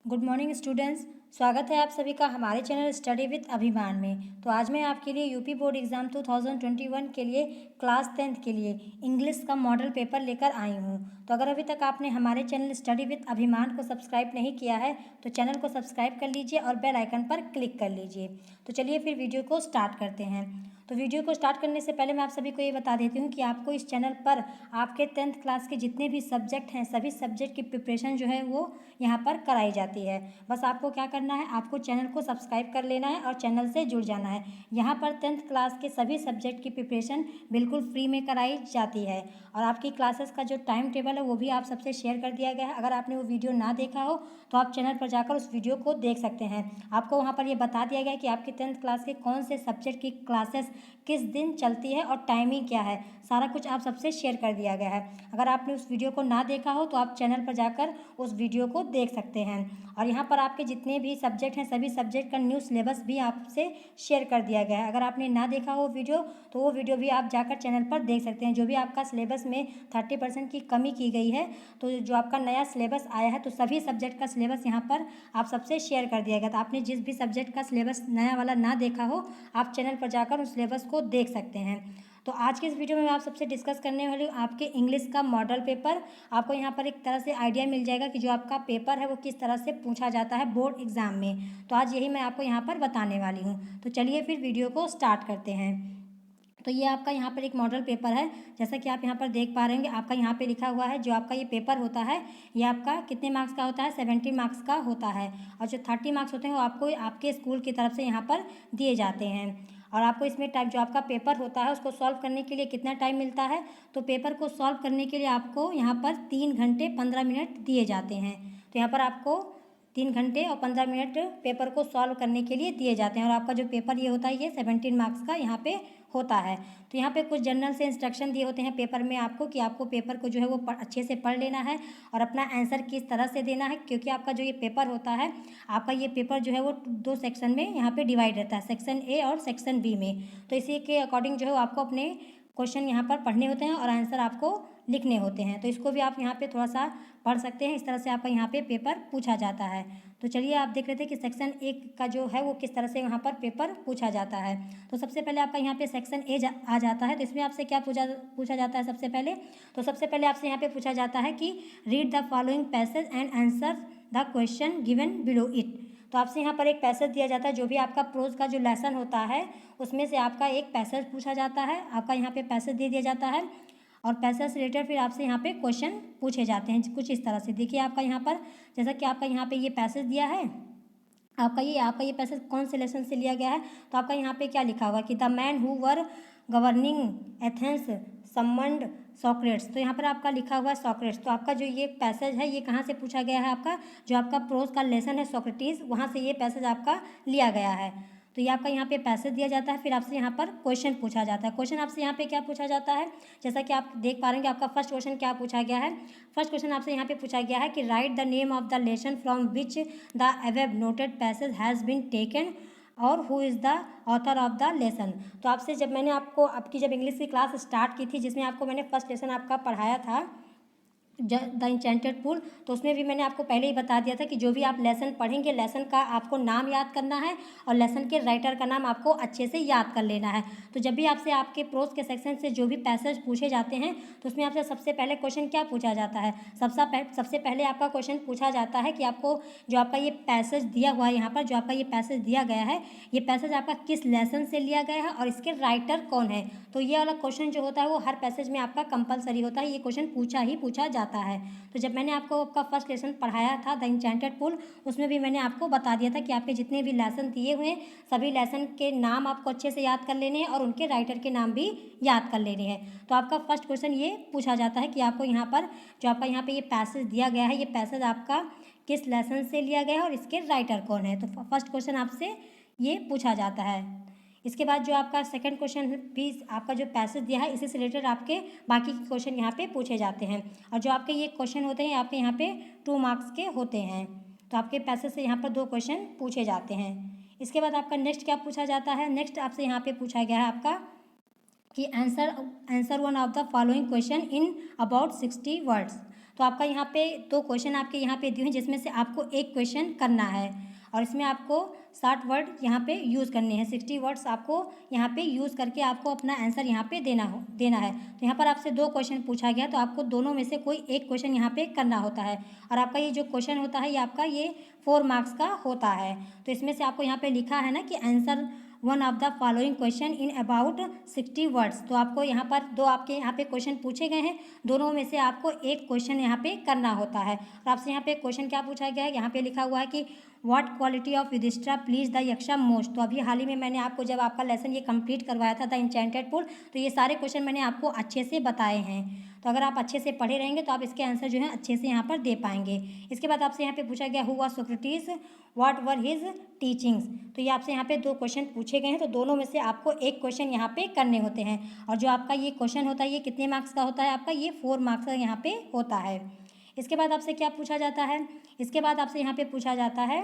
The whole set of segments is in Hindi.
Good morning students. स्वागत है आप सभी का हमारे चैनल स्टडी विद अभिमान में। तो आज मैं आपके लिए यूपी बोर्ड एग्ज़ाम 2021 के लिए क्लास 10th के लिए इंग्लिश का मॉडल पेपर लेकर आई हूँ। तो अगर अभी तक आपने हमारे चैनल स्टडी विद अभिमान को सब्सक्राइब नहीं किया है तो चैनल को सब्सक्राइब कर लीजिए और बेल आइकन पर क्लिक कर लीजिए। तो चलिए फिर वीडियो को स्टार्ट करते हैं। तो वीडियो को स्टार्ट करने से पहले मैं आप सभी को ये बता देती हूँ कि आपको इस चैनल पर आपके 10th क्लास के जितने भी सब्जेक्ट हैं सभी सब्जेक्ट की प्रिपरेशन जो है वो यहाँ पर कराई जाती है। बस आपको क्या करना है, आपको चैनल को सब्सक्राइब कर लेना है और चैनल से जुड़ जाना है। यहाँ पर 10th क्लास के सभी सब्जेक्ट की प्रिपरेशन बिल्कुल फ्री में कराई जाती है और आपकी क्लासेस का जो टाइम टेबल है वो भी आप सबसे शेयर कर दिया गया है। अगर आपने वो वीडियो ना देखा हो तो आप चैनल पर जाकर उस वीडियो को देख सकते हैं। आपको वहाँ पर ये बता दिया गया है कि आपकी 10th क्लास के कौन से सब्जेक्ट की क्लासेस किस दिन चलती है और टाइमिंग क्या है, सारा कुछ आप सबसे शेयर कर दिया गया है। अगर आपने उस वीडियो को ना देखा हो तो आप चैनल पर जाकर उस वीडियो को देख सकते हैं। और यहाँ पर आपके जितने भी सब्जेक्ट हैं सभी सब्जेक्ट का न्यू सिलेबस भी आपसे शेयर कर दिया गया है। अगर आपने ना देखा हो वीडियो तो वो वीडियो भी आप जाकर चैनल पर देख सकते हैं। जो भी आपका सिलेबस में 30% की कमी की गई है, तो जो आपका नया सिलेबस आया है तो सभी सब्जेक्ट का सिलेबस यहाँ पर आप सबसे शेयर कर दिया गया। तो आपने जिस भी सब्जेक्ट का सिलेबस नया वाला ना देखा हो आप चैनल पर जाकर उस सिलेबस को देख सकते हैं। तो आज के इस वीडियो में मैं आप सबसे डिस्कस करने वाली हूँ आपके इंग्लिश का मॉडल पेपर। आपको यहाँ पर एक तरह से आइडिया मिल जाएगा कि जो आपका पेपर है वो किस तरह से पूछा जाता है बोर्ड एग्जाम में। तो आज यही मैं आपको यहाँ पर बताने वाली हूँ। तो चलिए फिर वीडियो को स्टार्ट करते हैं। तो ये आपका यहाँ पर एक मॉडल पेपर है। जैसा कि आप यहाँ पर देख पा रहे होंगे, आपका यहाँ पे लिखा हुआ है जो आपका ये पेपर होता है ये आपका कितने मार्क्स का होता है, 70 मार्क्स का होता है। और जो 30 मार्क्स होते हैं वो आपको आपके स्कूल की तरफ से यहाँ पर दिए जाते हैं। और आपको इसमें टाइम जो आपका पेपर होता है उसको सॉल्व करने के लिए कितना टाइम मिलता है, तो पेपर को सॉल्व करने के लिए आपको यहाँ पर 3 घंटे 15 मिनट दिए जाते हैं। तो यहाँ पर आपको 3 घंटे और 15 मिनट पेपर को सॉल्व करने के लिए दिए जाते हैं। और आपका जो पेपर ये होता है ये 17 मार्क्स का यहाँ पे होता है। तो यहाँ पे कुछ जनरल से इंस्ट्रक्शन दिए होते हैं पेपर में आपको कि आपको पेपर को जो है वो अच्छे से पढ़ लेना है और अपना आंसर किस तरह से देना है। क्योंकि आपका जो ये पेपर होता है, आपका ये पेपर जो है वो 2 सेक्शन में यहाँ पे डिवाइड रहता है, सेक्शन ए और सेक्शन बी में। तो इसी के अकॉर्डिंग जो है आपको अपने क्वेश्चन यहाँ पर पढ़ने होते हैं और आंसर आपको लिखने होते हैं। तो इसको भी आप यहाँ पे थोड़ा सा पढ़ सकते हैं। इस तरह से आपका यहाँ पे पेपर पूछा जाता है। तो चलिए आप देख रहे थे कि सेक्शन ए का जो है वो किस तरह से यहाँ पर पेपर पूछा जाता है। तो सबसे पहले आपका यहाँ पे सेक्शन ए आ जाता है। तो इसमें आपसे क्या पूछा जाता है सबसे पहले, तो सबसे पहले आपसे यहाँ पे पूछा जाता है कि read the following passage and answer the question given below it. तो आपसे यहाँ पर एक पैसेज दिया जाता है, जो भी आपका प्रोज का जो लेसन होता है उसमें से आपका एक पैसेज पूछा जाता है। आपका यहाँ पे पैसेज दे दिया जाता है और पैसेज से रिलेटेड फिर आपसे यहाँ पे क्वेश्चन पूछे जाते हैं कुछ इस तरह से। देखिए आपका यहाँ पर जैसा कि आपका यहाँ पे ये पैसेज दिया है, आपका ये पैसेज कौन से लेसन से लिया गया है, तो आपका यहाँ पे क्या लिखा हुआ कि the man who were governing Athens summoned Socrates. तो यहाँ पर आपका लिखा हुआ है सॉक्रेट्स। तो आपका जो ये पैसेज है ये कहाँ से पूछा गया है, आपका जो आपका प्रोज का लेसन है सोक्रेटिस, वहाँ से ये पैसेज आपका लिया गया है। तो ये आपका यहाँ पे पैसेज दिया जाता है, फिर आपसे यहाँ पर क्वेश्चन पूछा जाता है। क्वेश्चन आपसे यहाँ पे क्या पूछा जाता है, जैसा कि आप देख पा रहे हैं कि आपका फर्स्ट क्वेश्चन क्या पूछा गया है। फर्स्ट क्वेश्चन आपसे यहाँ पे पूछा गया है कि write the name of the lesson from which the above noted passage has been taken और who is the author of the lesson. तो आपसे जब मैंने आपकी जब इंग्लिश की क्लास स्टार्ट की थी, जिसमें आपको मैंने फर्स्ट लेसन आपका पढ़ाया था द इंचेंटेड पूल, तो उसमें भी मैंने आपको पहले ही बता दिया था कि जो भी आप लेसन पढ़ेंगे लेसन का आपको नाम याद करना है और लेसन के राइटर का नाम आपको अच्छे से याद कर लेना है। तो जब भी आपसे आपके प्रोज के सेक्शन से जो भी पैसेज पूछे जाते हैं तो उसमें आपसे सबसे पहले क्वेश्चन क्या पूछा जाता है, सबसे पहले आपका क्वेश्चन पूछा जाता है कि आपको जो आपका ये पैसेज दिया हुआ है, यहाँ पर जो आपका ये पैसेज दिया गया है ये पैसेज आपका किस लेसन से लिया गया है और इसके राइटर कौन है। तो ये वाला क्वेश्चन जो होता है वो हर पैसेज में आपका कंपलसरी होता है, ये क्वेश्चन पूछा जाता है। तो जब मैंने आपको आपका फर्स्ट लेसन पढ़ाया था द इंचेंटेड पूल, उसमें भी मैंने आपको बता दिया था कि आपके जितने भी लेसन दिए हुए हैं सभी लेसन के नाम आपको अच्छे से याद कर लेने हैं और उनके राइटर के नाम भी याद कर लेने हैं। तो आपका फर्स्ट क्वेश्चन ये पूछा जाता है कि आपको यहाँ पर जो आपका यहाँ पे ये पैसेज दिया गया है ये पैसेज आपका किस लेसन से लिया गया है और इसके राइटर कौन है। तो फर्स्ट क्वेश्चन आपसे ये पूछा जाता है। इसके बाद जो आपका सेकंड क्वेश्चन भी आपका जो पैसेज दिया है इसी से रिलेटेड आपके बाकी के क्वेश्चन यहाँ पे पूछे जाते हैं। और जो आपके ये क्वेश्चन होते हैं आपके यहाँ पे 2 मार्क्स के होते हैं। तो आपके पैसेज से यहाँ पर 2 क्वेश्चन पूछे जाते हैं। इसके बाद आपका नेक्स्ट क्या पूछा जाता है, नेक्स्ट आपसे यहाँ पे पूछा गया है आपका कि answer one of the following question in about 60 words. तो आपका यहाँ पे 2 क्वेश्चन आपके यहाँ पे दिए हैं, जिसमें से आपको एक क्वेश्चन करना है और इसमें आपको 60 वर्ड यहाँ पे यूज़ करने हैं। 60 वर्ड्स आपको यहाँ पे यूज़ करके आपको अपना आंसर यहाँ पे देना है। तो यहाँ पर आपसे 2 क्वेश्चन पूछा गया, तो आपको दोनों में से कोई एक क्वेश्चन यहाँ पे करना होता है और आपका ये जो क्वेश्चन होता है ये आपका ये 4 मार्क्स का होता है। तो इसमें से आपको यहाँ पे लिखा है ना कि answer one of the following question in about 60 words. तो आपको यहाँ पर 2 आपके यहाँ पे क्वेश्चन पूछे गए हैं, दोनों में से आपको एक क्वेश्चन यहाँ पे करना होता है। और आपसे यहाँ पे क्वेश्चन क्या पूछा गया है, यहाँ पे लिखा हुआ है कि what quality of Yudhishthira please the Yaksha most. तो अभी हाल ही में मैंने आपको जब आपका लेसन ये कंप्लीट करवाया था द इंचेंटेड पूल, तो ये सारे क्वेश्चन मैंने आपको अच्छे से बताए हैं। तो अगर आप अच्छे से पढ़े रहेंगे तो आप इसके आंसर जो है अच्छे से यहाँ पर दे पाएंगे। इसके बाद आपसे यहाँ पे पूछा गया who was Socrates, what were his teachings. तो ये आपसे यहाँ पे 2 क्वेश्चन पूछे गए हैं, तो दोनों में से आपको एक क्वेश्चन यहाँ पे करने होते हैं और जो आपका ये क्वेश्चन होता है ये कितने मार्क्स का होता है, आपका ये 4 मार्क्स का यहाँ पे होता है। इसके बाद आपसे क्या पूछा जाता है, इसके बाद आपसे यहाँ पे पूछा जाता है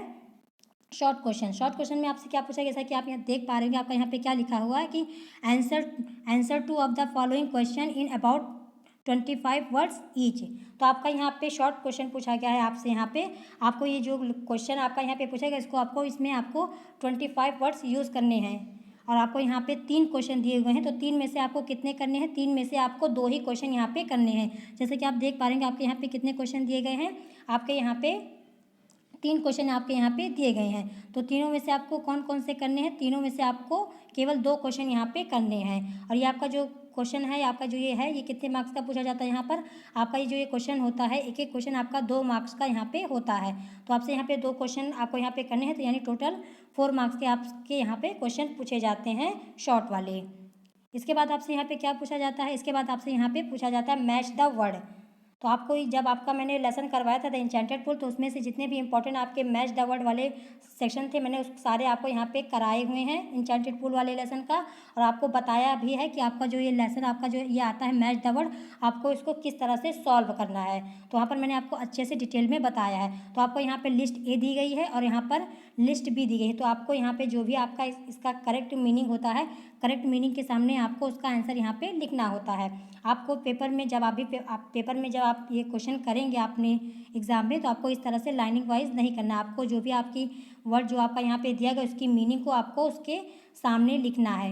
शॉर्ट क्वेश्चन। शॉर्ट क्वेश्चन में आपसे क्या पूछा गया, जैसा कि आप यहाँ देख पा रहे होंगे, आपका यहाँ पे क्या लिखा हुआ है कि answer 2 of the following question in about 25 words each. तो आपका यहाँ पे शॉर्ट क्वेश्चन पूछा गया है आपसे। यहाँ पे आपको ये जो क्वेश्चन आपका यहाँ पे पूछा गया, इसको आपको इसमें आपको 25 वर्ड्स यूज़ करने हैं और आपको यहाँ पे 3 क्वेश्चन दिए हुए हैं। तो 3 में से आपको कितने करने हैं, 3 में से आपको 2 ही क्वेश्चन यहाँ पे करने हैं। जैसे कि आप देख पा रहे हैं आपके यहाँ पे कितने क्वेश्चन दिए गए हैं, आपके यहाँ पे 3 क्वेश्चन आपके यहाँ पे दिए गए हैं। तो तीनों में से आपको कौन कौन से करने हैं, तीनों में से आपको केवल 2 क्वेश्चन यहाँ पे करने हैं। और ये आपका जो क्वेश्चन है, आपका जो ये है, ये कितने मार्क्स का पूछा जाता है। यहाँ पर आपका ये जो ये क्वेश्चन होता है, एक एक क्वेश्चन आपका 2 मार्क्स का यहाँ पे होता है। तो आपसे यहाँ पे 2 क्वेश्चन आपको यहाँ पे करने हैं, तो यानी टोटल 4 मार्क्स के आपके यहाँ पे क्वेश्चन पूछे जाते हैं शॉर्ट वाले। इसके बाद आपसे यहाँ पे क्या पूछा जाता है, इसके बाद आपसे यहाँ पे पूछा जाता है मैच द वर्ड। तो आपको जब आपका मैंने लेसन करवाया था द इंचेंटेड पूल, तो उसमें से जितने भी इंपॉर्टेंट आपके मैच द वर्ड वाले सेक्शन थे, मैंने उस सारे आपको यहाँ पे कराए हुए हैं इंचेंटेड पूल वाले लेसन का। और आपको बताया भी है कि आपका जो ये लेसन आपका जो ये आता है मैच द वर्ड, आपको इसको किस तरह से सॉल्व करना है। तो वहाँ पर मैंने आपको अच्छे से डिटेल में बताया है। तो आपको यहाँ पर लिस्ट ए दी गई है और यहाँ पर लिस्ट बी दी गई है। तो आपको यहाँ पर जो भी आपका इसका करेक्ट मीनिंग होता है, करेक्ट मीनिंग के सामने आपको उसका आंसर यहाँ पे लिखना होता है। आपको पेपर में जब आप पेपर में जब आप ये क्वेश्चन करेंगे अपने एग्ज़ाम में, तो आपको इस तरह से लाइनिंग वाइज नहीं करना। आपको जो भी आपकी वर्ड जो आपका यहाँ पे दिया गया उसकी मीनिंग को आपको उसके सामने लिखना है।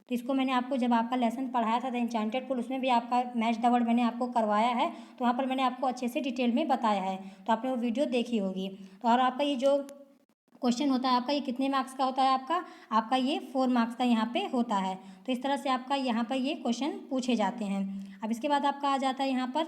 तो इसको मैंने आपको जब आपका लेसन पढ़ाया था द इंचेंटेड पूल, उसमें भी आपका मैच द वर्ड मैंने आपको करवाया है। तो वहाँ पर मैंने आपको अच्छे से डिटेल में बताया है, तो आपने वो वीडियो देखी होगी। तो और आपका ये जो क्वेश्चन होता है आपका ये कितने मार्क्स का होता है, आपका ये 4 मार्क्स का यहाँ पे होता है। तो इस तरह से आपका यहाँ पर ये क्वेश्चन पूछे जाते हैं। अब इसके बाद आपका आ जाता है यहाँ पर,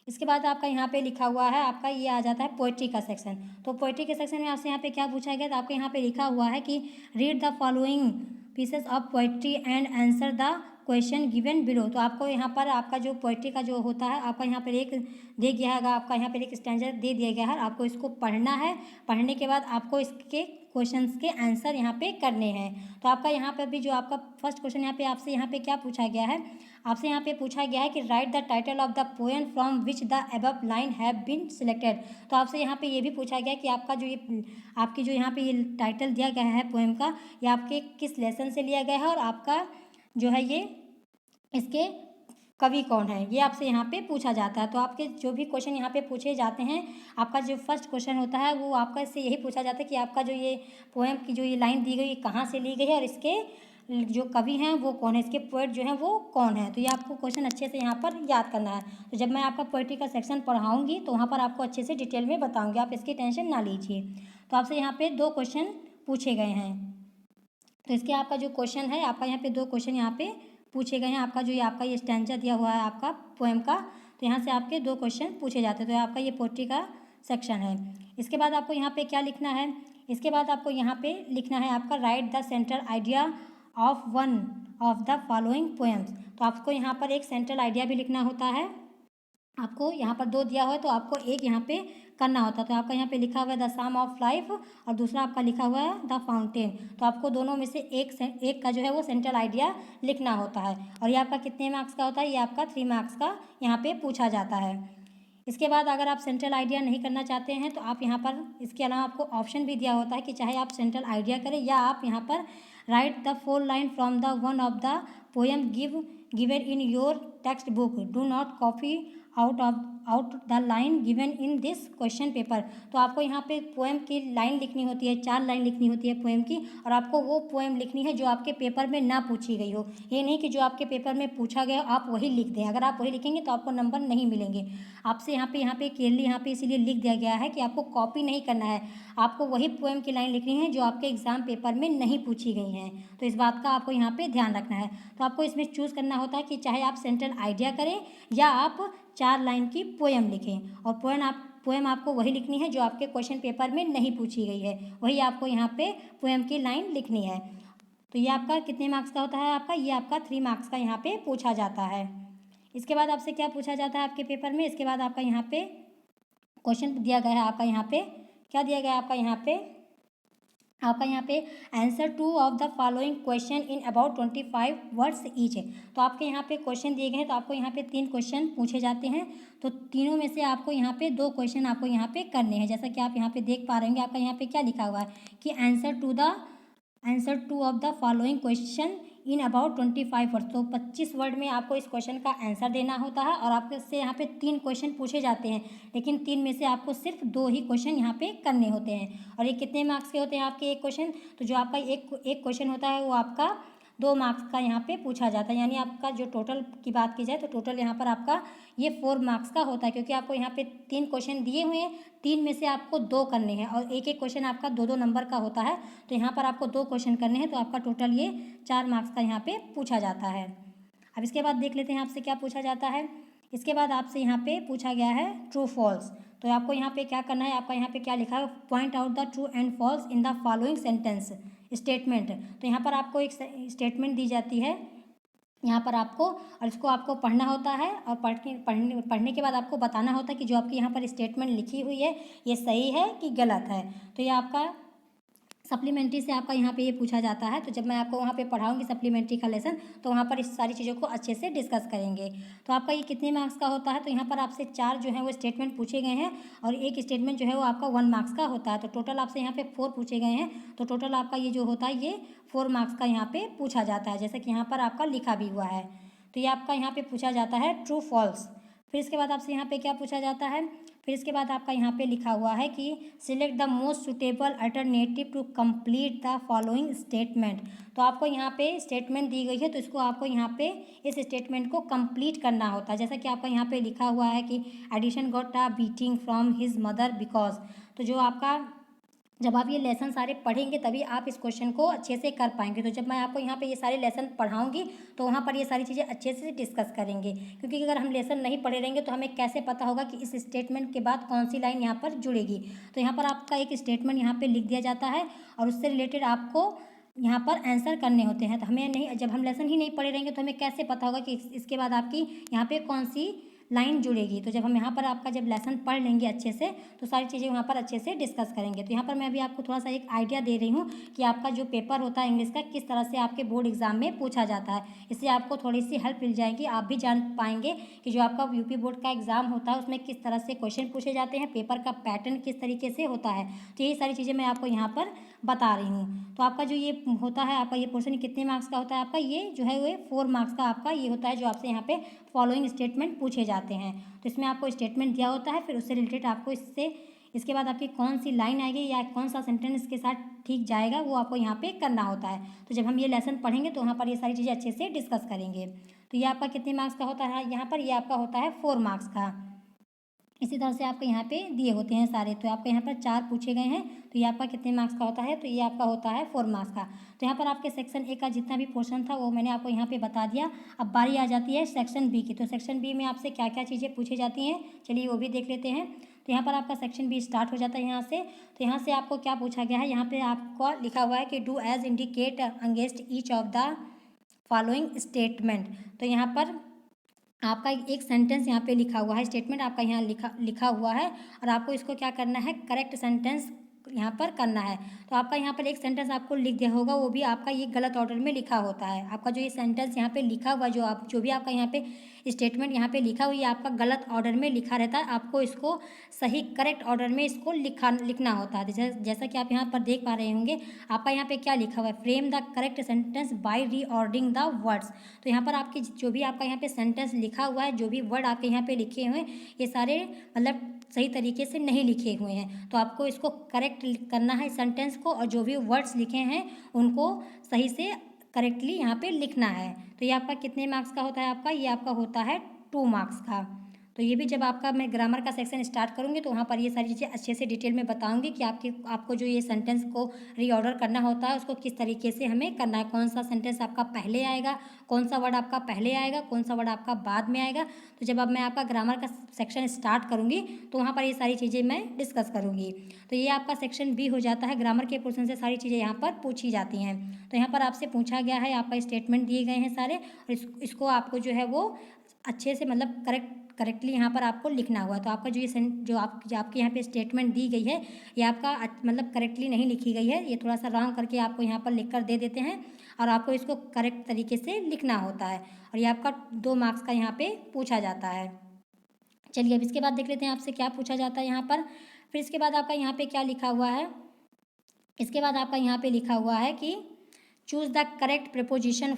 इसके बाद आपका यहाँ पे लिखा हुआ है, आपका ये आ जाता है पोइट्री का सेक्शन। तो पोइट्री के सेक्शन में आपसे यहाँ पे क्या पूछा गया, तो आपके यहाँ पे लिखा हुआ है कि read the following pieces of poetry and answer the question given below. तो आपको यहाँ पर आपका जो पोइट्री का जो होता है, आपका यहाँ पर एक दे गया है, आपका यहाँ पर एक स्टैंजर दे दिया गया है, आपको इसको पढ़ना है। पढ़ने के बाद आपको इसके क्वेश्चंस के आंसर यहाँ पे करने हैं। तो आपका यहाँ पर भी जो आपका फर्स्ट क्वेश्चन यहाँ पे आपसे यहाँ पे क्या पूछा गया है, आपसे यहाँ पे पूछा गया है कि write the title of the poem from which the above line have been selected. तो आपसे यहाँ पे ये भी पूछा गया कि आपका जो ये आपकी जो यहाँ पे ये टाइटल दिया गया है पोएम का, ये आपके किस लेसन से लिया गया है और आपका जो है ये इसके कवि कौन है, ये आपसे यहाँ पे पूछा जाता है। तो आपके जो भी क्वेश्चन यहाँ पे पूछे जाते हैं, आपका जो फर्स्ट क्वेश्चन होता है वो आपका इससे यही पूछा जाता है कि आपका जो ये पोएम की जो ये लाइन दी गई ये कहाँ से ली गई है और इसके जो कवि हैं वो कौन है, इसके पोएट जो हैं वो कौन है। तो ये आपको क्वेश्चन अच्छे से यहाँ पर याद करना है। तो जब मैं आपका पोएट्री का सेक्शन पढ़ाऊँगी तो वहाँ पर आपको अच्छे से डिटेल में बताऊँगी, आप इसकी टेंशन ना लीजिए। तो आपसे यहाँ पर 2 क्वेश्चन पूछे गए हैं। तो इसके आपका जो क्वेश्चन है, आपका यहाँ पे 2 क्वेश्चन यहाँ पे पूछे गए हैं। आपका जो ये आपका ये स्टैंजा दिया हुआ है आपका पोएम का, तो यहाँ से आपके 2 क्वेश्चन पूछे जाते हैं। तो आपका ये पोएट्री का सेक्शन है। इसके बाद आपको यहाँ पे क्या लिखना है, इसके बाद आपको यहाँ पे लिखना है आपका right the central idea of one of the following poems. तो आपको यहाँ पर एक सेंट्रल आइडिया भी लिखना होता है। आपको यहाँ पर 2 दिया हुआ है तो आपको एक यहाँ पे करना होता है। तो आपका यहाँ पे लिखा हुआ है द सम ऑफ लाइफ और दूसरा आपका लिखा हुआ है द फाउंटेन। तो आपको दोनों में से एक का जो है वो सेंट्रल आइडिया लिखना होता है। और ये आपका कितने मार्क्स का होता है, ये आपका 3 मार्क्स का यहाँ पे पूछा जाता है। इसके बाद अगर आप सेंट्रल आइडिया नहीं करना चाहते हैं तो आप यहाँ पर इसके अलावा आपको ऑप्शन भी दिया होता है कि चाहे आप सेंट्रल आइडिया करें या आप यहाँ पर right the 4 line from the one of the poem given in your text book, do not copy out the line given in this question paper. तो आपको यहाँ पे पोएम की लाइन लिखनी होती है, 4 लाइन लिखनी होती है पोएम की, और आपको वो पोएम लिखनी है जो आपके पेपर में ना पूछी गई हो। ये नहीं कि जो आपके पेपर में पूछा गया आप वही लिख दें। अगर आप वही लिखेंगे तो आपको नंबर नहीं मिलेंगे। आपसे यहाँ पे क्लियरली यहाँ पे इसीलिए लिख दिया गया है कि आपको कॉपी नहीं करना है, आपको वही पोएम की लाइन लिखनी है जो आपके एग्जाम पेपर में नहीं पूछी गई हैं। तो इस बात का आपको यहाँ पे ध्यान रखना है। तो आपको इसमें चूज़ करना होता है कि चाहे आप सेंट्रल आइडिया करें या आप 4 लाइन की पोएम लिखें, और पोएम आपको वही लिखनी है जो आपके क्वेश्चन पेपर में नहीं पूछी गई है, वही आपको यहाँ पे पोएम की लाइन लिखनी है। तो ये आपका कितने मार्क्स का होता है? आपका ये आपका 3 मार्क्स का यहाँ पे पूछा जाता है। इसके बाद आपसे क्या पूछा जाता है आपके पेपर में? इसके बाद आपका यहाँ पे क्वेश्चन दिया गया है, आपका यहाँ पे क्या दिया गया है? आपका यहाँ पे answer 2 of the following question in about 25 words each है। तो आपके यहाँ पे क्वेश्चन दिए गए हैं, तो आपको यहाँ पे 3 क्वेश्चन पूछे जाते हैं। तो तीनों में से आपको यहाँ पे 2 क्वेश्चन आपको यहाँ पे करने हैं। जैसा कि आप यहाँ पे देख पा रहे होंगे, आपका यहाँ पे क्या लिखा हुआ है कि answer two of the following question in about 25 word. तो 25 वर्ड में आपको इस क्वेश्चन का आंसर देना होता है, और आपके से यहाँ पे 3 क्वेश्चन पूछे जाते हैं, लेकिन 3 में से आपको सिर्फ 2 ही क्वेश्चन यहाँ पे करने होते हैं। और ये कितने मार्क्स के होते हैं आपके एक क्वेश्चन? तो जो आपका एक क्वेश्चन होता है वो आपका 2 मार्क्स का यहाँ पे पूछा जाता है। यानी आपका जो टोटल की बात की जाए तो टोटल यहाँ पर आपका ये 4 मार्क्स का होता है, क्योंकि आपको यहाँ पे 3 क्वेश्चन दिए हुए हैं, 3 में से आपको 2 करने हैं, और एक क्वेश्चन आपका 2 नंबर का होता है। तो यहाँ पर आपको 2 क्वेश्चन करने हैं, तो आपका टोटल ये 4 मार्क्स का यहाँ पे पूछा जाता है। अब इसके बाद देख लेते हैं आपसे क्या पूछा जाता है। इसके बाद आपसे यहाँ पे पूछा गया है ट्रू फॉल्स। तो आपको यहाँ पे क्या करना है? आपका यहाँ पे क्या लिखा है? Point out the true and falls in the following sentence statement. तो यहाँ पर आपको एक स्टेटमेंट दी जाती है यहाँ पर आपको, और इसको आपको पढ़ना होता है, और पढ़ने के बाद आपको बताना होता है कि जो आपकी यहाँ पर स्टेटमेंट लिखी हुई है ये सही है कि गलत है। तो ये आपका सप्लीमेंट्री से आपका यहाँ पे ये पूछा जाता है। तो जब मैं आपको वहाँ पे पढ़ाऊँगी सप्लीमेंट्री का लेसन, तो वहाँ पर इस सारी चीज़ों को अच्छे से डिस्कस करेंगे। तो आपका ये कितने मार्क्स का होता है? तो यहाँ पर आपसे 4 जो है वो स्टेटमेंट पूछे गए हैं, और एक स्टेटमेंट जो है वो आपका 1 मार्क्स का होता है। तो टोटल आपसे यहाँ पे 4 पूछे गए हैं, तो टोटल आपका ये जो होता है ये 4 मार्क्स का यहाँ पे पूछा जाता है, जैसे कि यहाँ पर आपका लिखा भी हुआ है। तो ये आपका यहाँ पे पूछा जाता है ट्रू फॉल्स। फिर इसके बाद आपसे यहाँ पे क्या पूछा जाता है? फिर इसके बाद आपका यहाँ पे लिखा हुआ है कि select the most suitable alternative to complete the following statement. तो आपको यहाँ पे स्टेटमेंट दी गई है, तो इसको आपको यहाँ पे इस स्टेटमेंट को कंप्लीट करना होता है। जैसा कि आपका यहाँ पे लिखा हुआ है कि Edison got a beating from his mother because. तो जो आपका जब आप ये लेसन सारे पढ़ेंगे तभी आप इस क्वेश्चन को अच्छे से कर पाएंगे। तो जब मैं आपको यहाँ पे ये सारे लेसन पढ़ाऊंगी तो वहाँ पर ये सारी चीज़ें अच्छे से डिस्कस करेंगे, क्योंकि अगर हम लेसन नहीं पढ़े रहेंगे तो हमें कैसे पता होगा कि इस स्टेटमेंट के बाद कौन सी लाइन यहाँ पर जुड़ेगी। तो यहाँ पर आपका एक स्टेटमेंट यहाँ पर लिख दिया जाता है, और उससे रिलेटेड आपको यहाँ पर आंसर करने होते हैं। तो हमें नहीं, जब हम लेसन ही नहीं पढ़े रहेंगे तो हमें कैसे पता होगा कि इसके बाद आपकी यहाँ पे कौन सी लाइन जुड़ेगी। तो जब हम यहाँ पर आपका जब लेसन पढ़ लेंगे अच्छे से, तो सारी चीज़ें वहाँ पर अच्छे से डिस्कस करेंगे। तो यहाँ पर मैं अभी आपको थोड़ा सा एक आइडिया दे रही हूँ कि आपका जो पेपर होता है इंग्लिश का किस तरह से आपके बोर्ड एग्जाम में पूछा जाता है। इससे आपको थोड़ी सी हेल्प मिल जाएगी, आप भी जान पाएंगे कि जो आपका यूपी बोर्ड का एग्जाम होता है उसमें किस तरह से क्वेश्चन पूछे जाते हैं, पेपर का पैटर्न किस तरीके से होता है। तो यही सारी चीज़ें मैं आपको यहाँ पर बता रही हूँ। तो आपका जो ये होता है, आपका ये पोर्शन कितने मार्क्स का होता है? आपका ये जो है वो 4 मार्क्स का आपका ये होता है, जो आपसे यहाँ पे फॉलोइंग स्टेटमेंट पूछे जाते हैं। तो इसमें आपको स्टेटमेंट दिया होता है, फिर उससे रिलेटेड आपको इसके बाद आपकी कौन सी लाइन आएगी या कौन सा सेंटेंस इसके साथ ठीक जाएगा वो आपको यहाँ पे करना होता है। तो जब हम ये लेसन पढ़ेंगे तो वहाँ पर ये सारी चीज़ें अच्छे से डिस्कस करेंगे। तो ये आपका कितने मार्क्स का होता है? यहाँ पर ये आपका होता है 4 मार्क्स का। इसी तरह से आपके यहाँ पे दिए होते हैं सारे। तो आपके यहाँ पर 4 पूछे गए हैं, तो ये आपका कितने मार्क्स का होता है? तो ये आपका होता है 4 मार्क्स का। तो यहाँ पर आपके सेक्शन ए का जितना भी पोर्शन था वो मैंने आपको यहाँ पे बता दिया। अब बारी आ जाती है सेक्शन बी की। तो सेक्शन बी में आपसे क्या क्या चीज़ें पूछी जाती हैं, चलिए वो भी देख लेते हैं। तो यहाँ पर आपका सेक्शन बी स्टार्ट हो जाता है यहाँ से। तो यहाँ से आपको क्या पूछा गया है? यहाँ पर आपको लिखा हुआ है कि do as indicate against each of the following statement. तो यहाँ पर आपका एक सेंटेंस यहाँ पे लिखा हुआ है, स्टेटमेंट आपका यहाँ लिखा हुआ है, और आपको इसको क्या करना है? करेक्ट सेंटेंस यहाँ पर करना है। तो आपका यहाँ पर एक सेंटेंस आपको लिख दिया होगा, वो भी आपका ये गलत ऑर्डर में लिखा होता है। आपका जो ये सेंटेंस यहाँ पे लिखा हुआ, जो भी आपका यहाँ पे स्टेटमेंट यहाँ पे लिखा हुआ, ये आपका गलत ऑर्डर में लिखा रहता है। आपको इसको सही करेक्ट ऑर्डर में इसको लिखना होता है। जैसा कि आप यहाँ पर देख पा रहे होंगे, आपका यहाँ पे क्या लिखा हुआ है, frame the correct sentence by reordering the words. तो यहाँ पर आपकी जो भी आपका यहाँ पे सेंटेंस लिखा हुआ है, जो भी वर्ड आपके यहाँ पे लिखे हुए हैं, ये सारे मतलब सही तरीके से नहीं लिखे हुए हैं। तो आपको इसको करेक्ट करना है सेंटेंस को, और जो भी वर्ड्स लिखे हैं उनको सही से करेक्टली यहाँ पे लिखना है। तो ये आपका कितने मार्क्स का होता है, आपका ये आपका होता है 2 मार्क्स का। तो ये भी जब आपका मैं ग्रामर का सेक्शन स्टार्ट करूँगी तो वहाँ पर ये सारी चीज़ें अच्छे से डिटेल में बताऊँगी कि आपको जो ये सेंटेंस को रीऑर्डर करना होता है उसको किस तरीके से हमें करना है, कौन सा सेंटेंस आपका पहले आएगा, कौन सा वर्ड आपका पहले आएगा, कौन सा वर्ड आपका बाद में आएगा। तो जब अब मैं आपका ग्रामर का सेक्शन स्टार्ट करूँगी तो वहाँ पर ये सारी चीज़ें मैं डिस्कस करूँगी। तो ये आपका सेक्शन बी हो जाता है। ग्रामर के पोर्शन से सारी चीज़ें यहाँ पर पूछी जाती हैं। तो यहाँ पर आपसे पूछा गया है, आपका स्टेटमेंट दिए गए हैं सारे, और इसको आपको जो है वो अच्छे से मतलब करेक्टली यहाँ पर आपको लिखना हुआ। तो आपका जो ये जो आपके यहाँ पे स्टेटमेंट दी गई है, ये आपका मतलब करेक्टली नहीं लिखी गई है, ये थोड़ा सा रॉन्ग करके आपको यहाँ पर लिख कर दे देते हैं, और आपको इसको करेक्ट तरीके से लिखना होता है, और ये आपका 2 मार्क्स का यहाँ पे पूछा जाता है। चलिए अब इसके बाद देख लेते हैं आपसे क्या पूछा जाता है यहाँ पर। फिर इसके बाद आपका यहाँ पे क्या लिखा हुआ है, इसके बाद आपका यहाँ पे लिखा हुआ है कि choose the correct preposition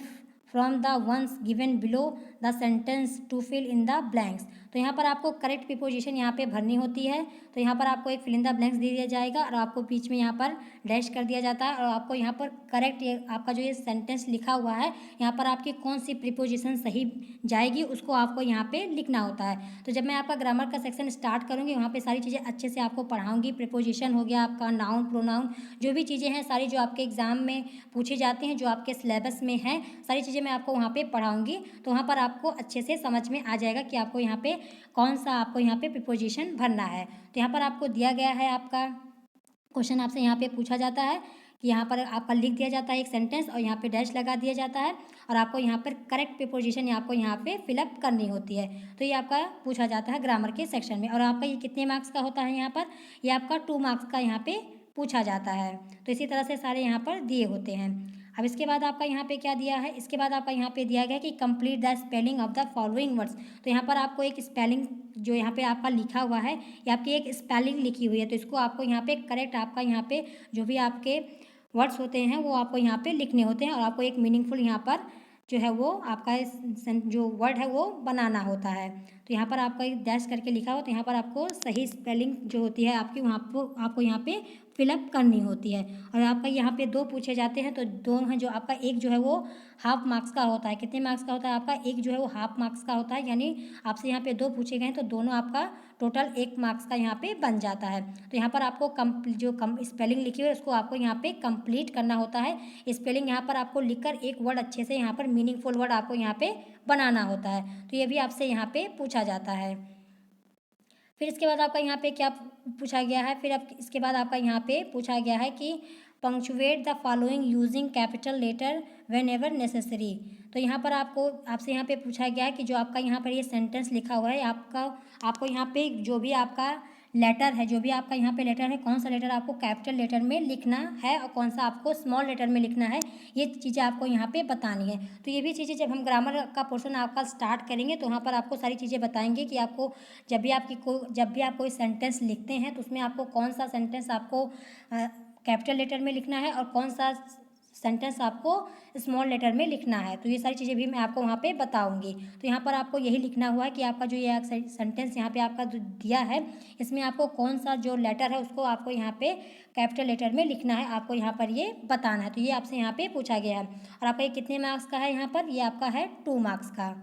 from the ones given below the sentence to fill in the blanks. तो यहाँ पर आपको करेक्ट प्रीपोजिशन यहाँ पे भरनी होती है। तो यहाँ पर आपको एक फिल इन द ब्लैंक्स दे दिया जाएगा, और आपको बीच में यहाँ पर डैश कर दिया जाता है, और आपको यहाँ पर करेक्ट आपका जो ये सेंटेंस लिखा हुआ है, यहाँ पर आपकी कौन सी प्रीपोजिशन सही जाएगी उसको आपको यहाँ पे लिखना होता है। तो जब मैं आपका ग्रामर का सेक्शन स्टार्ट करूँगी वहाँ पे सारी चीज़ें अच्छे से आपको पढ़ाऊँगी। प्रीपोजिशन हो गया, आपका नाउन प्रोनाउन, जो भी चीज़ें हैं सारी जो आपके एग्जाम में पूछी जाती हैं, जो आपके सिलेबस में हैं, सारी चीज़ें मैं आपको वहाँ पे पढ़ाऊँगी। तो वहाँ पर आपको अच्छे से समझ में आ जाएगा कि आपको यहाँ पे कौन सा आपको यहाँ पे प्रीपोजिशन भरना है। तो यहाँ पर आपको दिया गया है, आपका क्वेश्चन आपसे यहाँ पे पूछा जाता है कि यहाँ पर आपका लिख दिया जाता है एक सेंटेंस, और यहाँ पे डैश लगा दिया जाता है, और आपको यहाँ पर करेक्ट प्रीपोजिशन आपको यहाँ पे फिलअप करनी होती है। तो ये आपका पूछा जाता है ग्रामर के सेक्शन में, और आपका ये कितने मार्क्स का होता है यहाँ पर, ये आपका 2 मार्क्स का यहाँ पे पूछा जाता है। तो इसी तरह से सारे यहाँ पर दिए होते हैं। अब इसके बाद आपका यहाँ पे क्या दिया है, इसके बाद आपका यहाँ पे दिया गया कि complete the spelling of the following words. तो यहाँ पर आपको एक स्पेलिंग जो यहाँ पे आपका लिखा हुआ है, ये आपकी एक स्पेलिंग लिखी हुई है, तो इसको आपको यहाँ पे करेक्ट आपका यहाँ पे जो भी आपके वर्ड्स होते हैं वो आपको यहाँ पे लिखने होते हैं, और आपको एक मीनिंगफुल यहाँ पर जो है वो आपका जो वर्ड है वो बनाना होता है। तो यहाँ पर आपका एक डैश करके लिखा हो, तो यहाँ पर आपको सही स्पेलिंग जो होती है आपकी वहाँ पर आपको यहाँ पे फिलअप करनी होती है। और आपका यहाँ पे 2 पूछे जाते हैं, तो 2 हैं, जो आपका एक जो है वो हाफ मार्क्स का होता है। कितने मार्क्स का होता है आपका, एक जो है वो हाफ मार्क्स का होता है, यानी आपसे यहाँ पे 2 पूछे गए हैं तो दोनों आपका टोटल 1 मार्क्स का यहाँ पे बन जाता है। तो यहाँ पर आपको स्पेलिंग लिखी हुई है उसको आपको यहाँ पे कंप्लीट करना होता है। स्पेलिंग यहाँ पर आपको लिखकर एक वर्ड अच्छे से यहाँ पर मीनिंगफुल वर्ड आपको यहाँ पे बनाना होता है। तो ये भी आपसे यहाँ पे पूछा जाता है। फिर इसके बाद आपका यहाँ पे क्या पूछा गया है, फिर अब इसके बाद आपका यहाँ पे पूछा गया है कि punctuate the following using capital letter when ever necessary. तो यहाँ पर आपसे यहाँ पे पूछा गया है कि जो आपका यहाँ पर ये सेंटेंस लिखा हुआ है, आपको यहाँ पे जो भी आपका लेटर है, जो भी आपका यहाँ पे लेटर है, कौन सा लेटर आपको कैपिटल लेटर में लिखना है और कौन सा आपको स्मॉल लेटर में लिखना है, ये चीज़ें आपको यहाँ पे बतानी है। तो ये भी चीज़ें जब हम ग्रामर का पोर्शन आपका स्टार्ट करेंगे तो वहाँ पर आपको सारी चीज़ें बताएंगे कि आपको जब भी आप कोई सेंटेंस लिखते हैं तो उसमें आपको कौन सा सेंटेंस आपको कैपिटल लेटर में लिखना है और कौन सा सेंटेंस आपको स्मॉल लेटर में लिखना है। तो ये सारी चीज़ें भी मैं आपको वहाँ पे बताऊँगी। तो यहाँ पर आपको यही लिखना हुआ है कि आपका जो ये सेंटेंस यहाँ पे आपका जो दिया है, इसमें आपको कौन सा जो लेटर है उसको आपको यहाँ पे कैपिटल लेटर में लिखना है, आपको यहाँ पर ये बताना है। तो ये आपसे यहाँ पे पूछा गया है, और आपका ये कितने मार्क्स का है, यहाँ पर ये आपका है 2 मार्क्स का।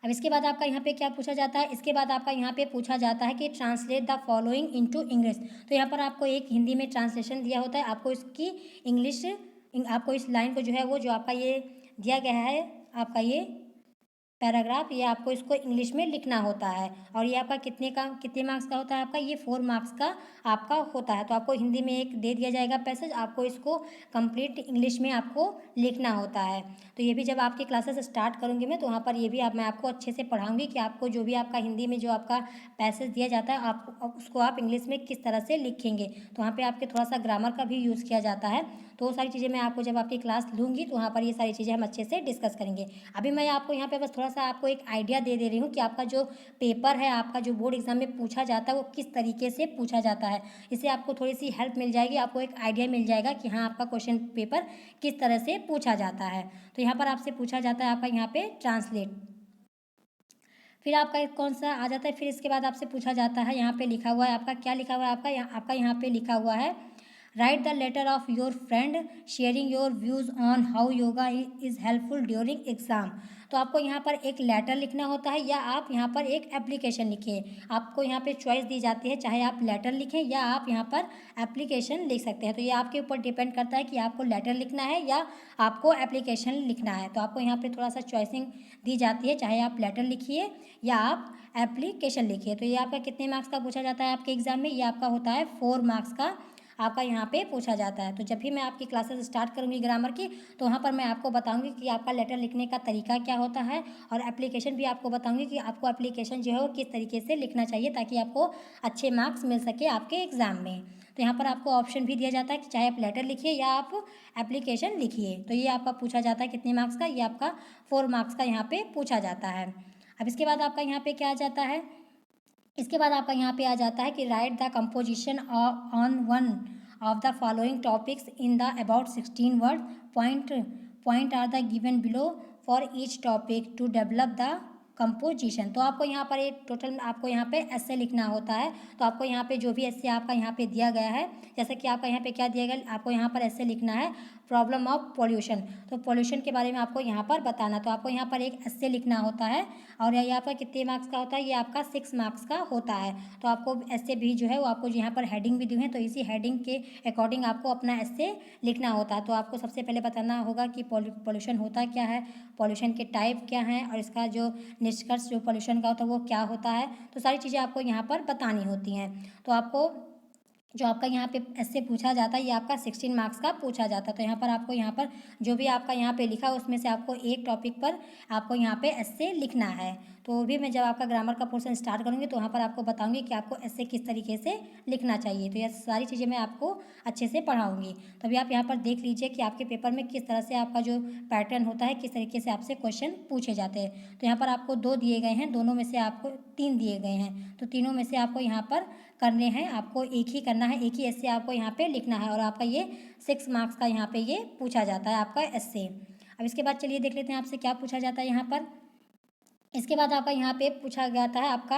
अब इसके बाद आपका यहाँ पे क्या पूछा जाता है, इसके बाद आपका यहाँ पे पूछा जाता है कि translate the following into English. तो यहाँ पर आपको एक हिंदी में ट्रांसलेशन दिया होता है, आपको इसकी आपको इस लाइन को जो है वो जो आपका ये दिया गया है, आपका ये पैराग्राफ, ये आपको इसको इंग्लिश में लिखना होता है। और ये आपका कितने मार्क्स का होता है आपका, ये 4 मार्क्स का आपका होता है। तो आपको हिंदी में एक दे दिया जाएगा पैसेज, आपको इसको कंप्लीट इंग्लिश में आपको लिखना होता है। तो ये भी जब आपकी क्लासेस स्टार्ट करूँगी मैं, तो वहाँ पर ये भी मैं आपको अच्छे से पढ़ाऊँगी कि आपको जो भी आपका हिंदी में जो आपका पैसेज दिया जाता है, आप उसको आप इंग्लिश में किस तरह से लिखेंगे। तो वहाँ पर आपके थोड़ा सा ग्रामर का भी यूज़ किया जाता है। तो वो सारी चीज़ें मैं आपको जब आपकी क्लास लूँगी, तो वहाँ पर ये सारी चीज़ें हम अच्छे से डिस्कस करेंगे। अभी मैं आपको यहाँ पे बस थोड़ा सा आपको एक आइडिया दे रही हूँ कि आपका जो पेपर है, आपका जो बोर्ड एग्जाम में पूछा जाता है, वो किस तरीके से पूछा जाता है। इससे आपको थोड़ी सी हेल्प मिल जाएगी, आपको एक आइडिया मिल जाएगा कि हाँ, आपका क्वेश्चन पेपर किस तरह से पूछा जाता है। तो यहाँ पर आपसे पूछा जाता है आपका यहाँ पे ट्रांसलेट, फिर आपका एक कौन सा आ जाता है, फिर इसके बाद आपसे पूछा जाता है, यहाँ पे लिखा हुआ है आपका, क्या लिखा हुआ है आपका यहाँ पे लिखा हुआ है, write the letter of your friend sharing your views on how yoga is helpful during exam. तो आपको यहाँ पर एक लेटर लिखना होता है, या आप यहाँ पर एक एप्लीकेशन लिखिए। आपको यहाँ पे चॉइस दी जाती है, चाहे आप लेटर लिखें या आप यहाँ पर एप्लीकेशन लिख सकते हैं। तो ये आपके ऊपर डिपेंड करता है कि आपको लेटर लिखना है या आपको एप्लीकेशन लिखना है। तो आपको यहाँ पर थोड़ा सा चॉइसिंग दी जाती है, चाहे आप लेटर लिखिए या आप एप्लीकेशन लिखिए। तो ये आपका कितने मार्क्स का पूछा जाता है आपके एग्ज़ाम में, ये आपका होता है 4 मार्क्स का आपका यहाँ पे पूछा जाता है। तो जब भी मैं आपकी क्लासेस स्टार्ट करूँगी ग्रामर की, तो वहाँ पर मैं आपको बताऊँगी कि आपका लेटर लिखने का तरीका क्या होता है, और एप्लीकेशन भी आपको बताऊँगी कि आपको एप्लीकेशन जो है वो किस तरीके से लिखना चाहिए, ताकि आपको अच्छे मार्क्स मिल सके आपके एग्ज़ाम में। तो यहाँ पर आपको ऑप्शन भी दिया जाता है कि चाहे आप लेटर लिखिए या आप एप्लीकेशन लिखिए। तो ये आपका पूछा जाता है कितने मार्क्स का, ये आपका 4 मार्क्स का यहाँ पे पूछा जाता है। अब इसके बाद आपका यहाँ पे क्या आ जाता है, इसके बाद आपका यहाँ पे आ जाता है कि write the composition on one of the following topics in the about 16 word, point are the given below for each topic to develop the composition. तो आपको यहाँ पर एक टोटल आपको यहाँ पे एस्से लिखना होता है। तो आपको यहाँ पे जो भी एस्से आपका यहाँ पे दिया गया है, जैसे कि आपका यहाँ पे क्या दिया गया, आपको यहाँ पर एस्से लिखना है प्रॉब्लम ऑफ पॉल्यूशन। तो पॉल्यूशन के बारे में आपको यहाँ पर बताना, तो आपको यहाँ पर एक एस्से लिखना होता है। और यहाँ पर कितने मार्क्स का होता है, ये आपका 6 मार्क्स का होता है। तो आपको एस्से भी जो है वो आपको यहाँ पर हेडिंग भी दी है, तो इसी हेडिंग के अकॉर्डिंग आपको अपना एस्से लिखना होता है। तो आपको सबसे पहले बताना होगा कि पॉल्यूशन होता क्या है, पॉल्यूशन के टाइप क्या हैं, और इसका जो निष्कर्ष जो पॉल्यूशन का होता है वो क्या होता है। तो सारी चीज़ें आपको यहाँ पर बतानी होती हैं। तो आपको जो आपका यहाँ पे ऐसे पूछा जाता है, ये आपका 16 मार्क्स का पूछा जाता है। तो यहाँ पर आपको यहाँ पर जो भी आपका यहाँ पे लिखा है, उसमें से आपको एक टॉपिक पर आपको यहाँ पे ऐसे लिखना है। तो वो भी मैं जब आपका ग्रामर का पोर्शन स्टार्ट करूँगी, तो वहाँ पर आपको बताऊँगी कि आपको ऐसे किस तरीके से लिखना चाहिए। तो ये सारी चीज़ें मैं आपको अच्छे से पढ़ाऊँगी। तभी आप यहाँ पर देख लीजिए कि आपके पेपर में किस तरह से आपका जो पैटर्न होता है, किस तरीके से आपसे क्वेश्चन पूछे जाते हैं। तो यहाँ पर आपको 2 दिए गए हैं, दोनों में से आपको 3 दिए गए हैं। तो तीनों में से आपको यहाँ पर करने हैं, आपको एक ही करना है, एक ही एस्से आपको यहाँ पे लिखना है। और आपका ये 6 मार्क्स का यहाँ पे ये पूछा जाता है आपका एस्से। अब इसके बाद चलिए देख लेते हैं आपसे क्या पूछा जाता है यहाँ पर। इसके बाद आपका यहाँ पे पूछा जाता है आपका,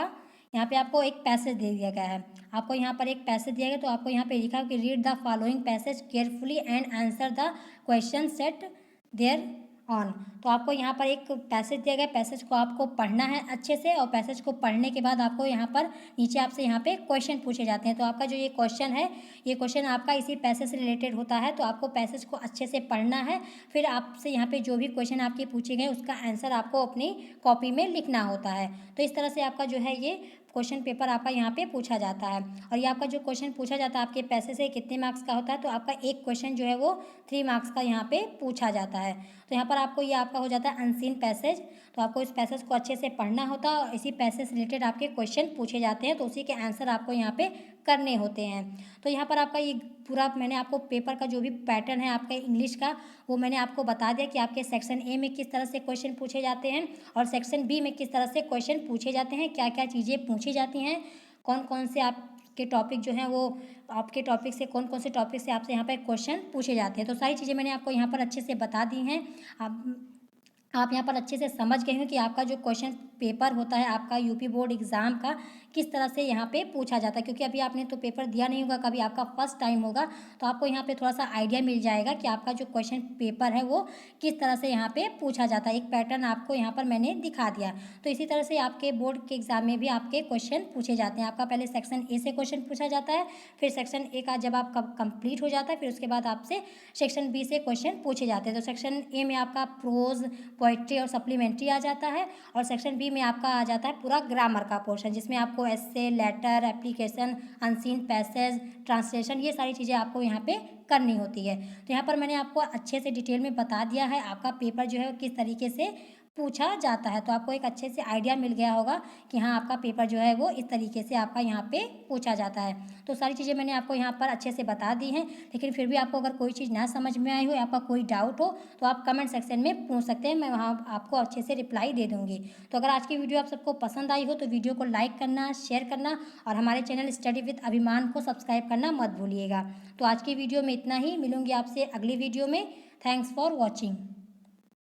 यहाँ पे आपको एक पैसेज दे दिया गया है। आपको यहाँ पर एक पैसेज दिया गया, तो आपको यहाँ पे लिखा है कि read the following passage carefully and answer the question set thereon. तो आपको यहाँ पर एक पैसेज दिया गया, पैसेज को आपको पढ़ना है अच्छे से, और पैसेज को पढ़ने के बाद आपको यहाँ पर नीचे आपसे यहाँ पे क्वेश्चन पूछे जाते हैं। तो आपका जो ये क्वेश्चन है, ये क्वेश्चन आपका इसी पैसेज से रिलेटेड होता है। तो आपको पैसेज को अच्छे से पढ़ना है, फिर आपसे यहाँ पे जो भी क्वेश्चन आपके पूछे गए, उसका आंसर आपको अपनी कॉपी में लिखना होता है। तो इस तरह से आपका जो है ये क्वेश्चन पेपर आपका यहाँ पे पूछा जाता है। और ये आपका जो क्वेश्चन पूछा जाता है आपके पैसे से कितने मार्क्स का होता है, तो आपका एक क्वेश्चन जो है वो 3 मार्क्स का यहाँ पे पूछा जाता है। तो यहाँ पर आपको ये आपका हो जाता है अनसीन पैसेज। तो आपको इस पैसेज को अच्छे से पढ़ना होता है, और इसी पैसेज से रिलेटेड आपके क्वेश्चन पूछे जाते हैं, तो उसी के आंसर आपको यहाँ पे करने होते हैं। तो यहाँ पर आपका ये पूरा मैंने आपको पेपर का जो भी पैटर्न है आपका इंग्लिश का, वो मैंने आपको बता दिया कि आपके सेक्शन ए में किस तरह से क्वेश्चन पूछे जाते हैं, और सेक्शन बी में किस तरह से क्वेश्चन पूछे जाते हैं, क्या क्या चीज़ें पूछी जाती हैं, कौन कौन से आपके टॉपिक जो हैं वो आपके टॉपिक से कौन कौन से टॉपिक से आपसे यहाँ पर क्वेश्चन पूछे जाते हैं। तो सारी चीज़ें मैंने आपको यहाँ पर अच्छे से बता दी हैं। आप यहाँ पर अच्छे से समझ गए हैं कि आपका जो क्वेश्चन पेपर होता है आपका यूपी बोर्ड एग्ज़ाम का, किस तरह से यहाँ पे पूछा जाता है। क्योंकि अभी आपने तो पेपर दिया नहीं होगा कभी, आपका फर्स्ट टाइम होगा, तो आपको यहाँ पे थोड़ा सा आइडिया मिल जाएगा कि आपका जो क्वेश्चन पेपर है वो किस तरह से यहाँ पे पूछा जाता है। एक पैटर्न आपको यहाँ पर मैंने दिखा दिया। तो इसी तरह से आपके बोर्ड के एग्ज़ाम में भी आपके क्वेश्चन पूछे जाते हैं। आपका पहले सेक्शन ए से क्वेश्चन पूछा जाता है, फिर सेक्शन ए का जब आपका कंप्लीट हो जाता है फिर उसके बाद आपसे सेक्शन बी से क्वेश्चन पूछे जाते हैं। तो सेक्शन ए में आपका प्रोज, पोइट्री और सप्लीमेंट्री आ जाता है, और सेक्शन बी में आपका आ जाता है पूरा ग्रामर का पोर्शन, जिसमें आपको essay, letter, application, unseen passage, translation, ये सारी चीज़ें आपको यहाँ पे करनी होती है। तो यहाँ पर मैंने आपको अच्छे से डिटेल में बता दिया है आपका पेपर जो है किस तरीके से पूछा जाता है। तो आपको एक अच्छे से आइडिया मिल गया होगा कि हाँ, आपका पेपर जो है वो इस तरीके से आपका यहाँ पे पूछा जाता है। तो सारी चीज़ें मैंने आपको यहाँ पर अच्छे से बता दी हैं, लेकिन फिर भी आपको अगर कोई चीज़ ना समझ में आई हो या आपका कोई डाउट हो तो आप कमेंट सेक्शन में पूछ सकते हैं, मैं वहाँ आपको अच्छे से रिप्लाई दे दूँगी। तो अगर आज की वीडियो आप सबको पसंद आई हो तो वीडियो को लाइक करना, शेयर करना और हमारे चैनल स्टडी विद अभिमान को सब्सक्राइब करना मत भूलिएगा। तो आज की वीडियो में इतना ही, मिलूँगी आपसे अगली वीडियो में। Thanks for watching.